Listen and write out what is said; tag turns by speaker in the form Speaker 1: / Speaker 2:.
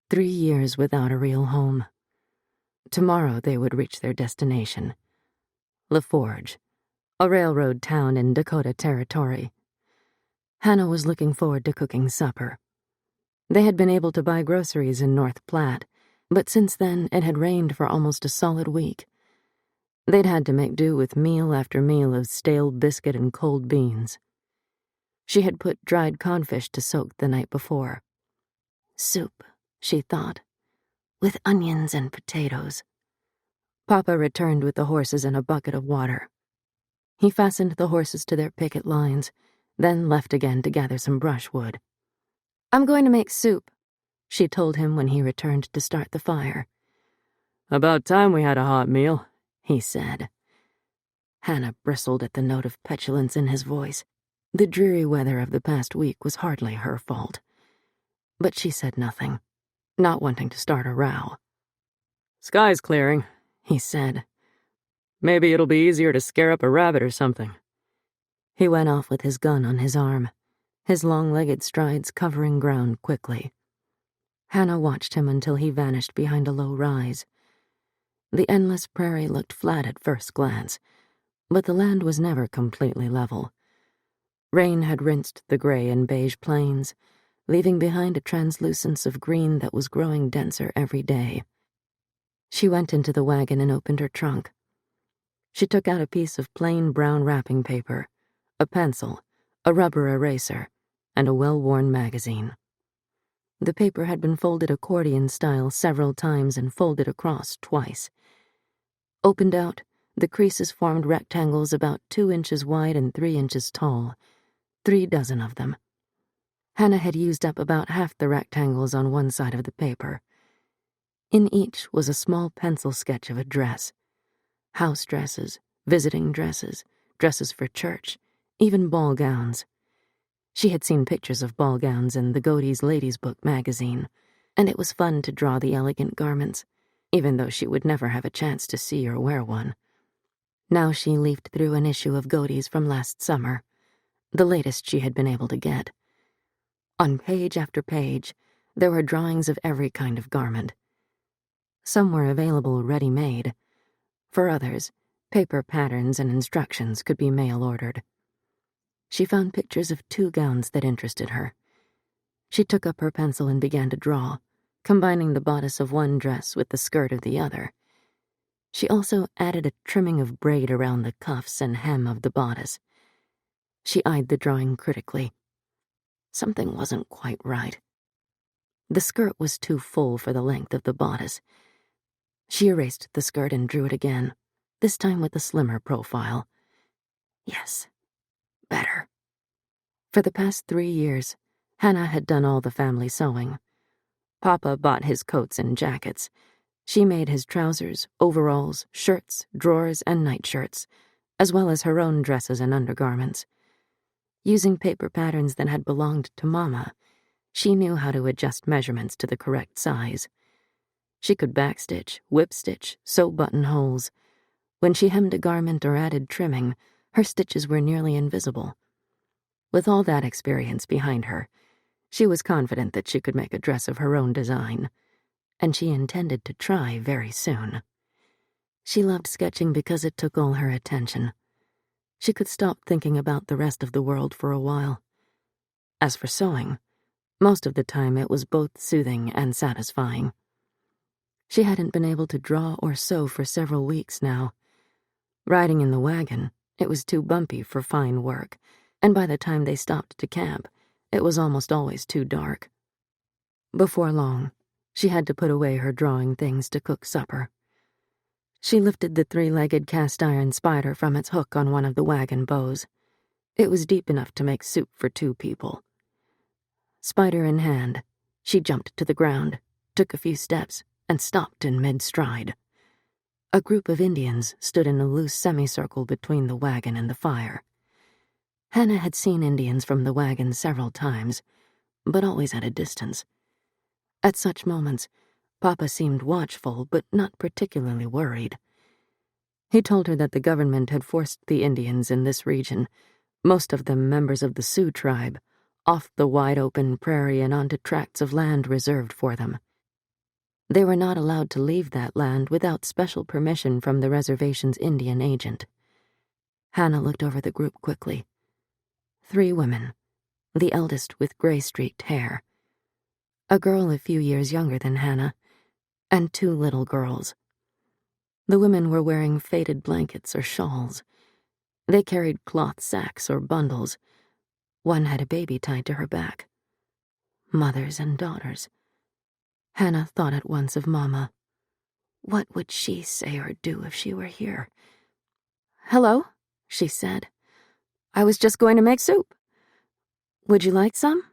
Speaker 1: 3 years without a real home. Tomorrow they would reach their destination, LaForge, a railroad town in Dakota Territory. Hanna was looking forward to cooking supper. They had been able to buy groceries in North Platte, but since then it had rained for almost a solid week. They'd had to make do with meal after meal of stale biscuit and cold beans. She had put dried codfish to soak the night before. Soup, she thought, with onions and potatoes. Papa returned with the horses and a bucket of water. He fastened the horses to their picket lines, then left again to gather some brushwood. "I'm going to make soup," she told him when he returned to start the fire. "About time we had a hot meal," he said. Hanna bristled at the note of petulance in his voice. The dreary weather of the past week was hardly her fault. But she said nothing, not wanting to start a row. "Sky's clearing," he said. "Maybe it'll be easier to scare up a rabbit or something." He went off with his gun on his arm, his long-legged strides covering ground quickly. Hanna watched him until he vanished behind a low rise. The endless prairie looked flat at first glance, but the land was never completely level. Rain had rinsed the gray and beige plains, leaving behind a translucence of green that was growing denser every day. She went into the wagon and opened her trunk. She took out a piece of plain brown wrapping paper, a pencil, a rubber eraser, and a well-worn magazine. The paper had been folded accordion style several times and folded across twice. Opened out, the creases formed rectangles about 2 inches wide and 3 inches tall, 3 dozen of them. Hanna had used up about half the rectangles on one side of the paper. In each was a small pencil sketch of a dress. House dresses, visiting dresses, dresses for church, even ball gowns. She had seen pictures of ball gowns in the Godey's Ladies' Book magazine, and it was fun to draw the elegant garments, even though she would never have a chance to see or wear one. Now she leafed through an issue of Godey's from last summer, the latest she had been able to get. On page after page, there were drawings of every kind of garment. Some were available ready-made. For others, paper patterns and instructions could be mail-ordered. She found pictures of 2 gowns that interested her. She took up her pencil and began to draw, combining the bodice of one dress with the skirt of the other. She also added a trimming of braid around the cuffs and hem of the bodice. She eyed the drawing critically. Something wasn't quite right. The skirt was too full for the length of the bodice. She erased the skirt and drew it again, this time with a slimmer profile. Yes. Better. For the past 3 years, Hanna had done all the family sewing. Papa bought his coats and jackets. She made his trousers, overalls, shirts, drawers, and nightshirts, as well as her own dresses and undergarments. Using paper patterns that had belonged to Mama, she knew how to adjust measurements to the correct size. She could backstitch, whip-stitch, sew buttonholes. When she hemmed a garment or added trimming, her stitches were nearly invisible. With all that experience behind her, she was confident that she could make a dress of her own design, and she intended to try very soon. She loved sketching because it took all her attention. She could stop thinking about the rest of the world for a while. As for sewing, most of the time it was both soothing and satisfying. She hadn't been able to draw or sew for several weeks now. Riding in the wagon, it was too bumpy for fine work, and by the time they stopped to camp, it was almost always too dark. Before long, she had to put away her drawing things to cook supper. She lifted the 3-legged cast-iron spider from its hook on one of the wagon bows. It was deep enough to make soup for 2 people. Spider in hand, she jumped to the ground, took a few steps, and stopped in mid-stride. A group of Indians stood in a loose semicircle between the wagon and the fire. Hanna had seen Indians from the wagon several times, but always at a distance. At such moments, Papa seemed watchful but not particularly worried. He told her that the government had forced the Indians in this region, most of them members of the Sioux tribe, off the wide-open prairie and onto tracts of land reserved for them. They were not allowed to leave that land without special permission from the reservation's Indian agent. Hanna looked over the group quickly. 3 women, the eldest with gray-streaked hair, a girl a few years younger than Hanna, and 2 little girls. The women were wearing faded blankets or shawls. They carried cloth sacks or bundles. One had a baby tied to her back. Mothers and daughters. Hanna thought at once of Mama. What would she say or do if she were here? "Hello," she said. "I was just going to make soup. Would you like some?"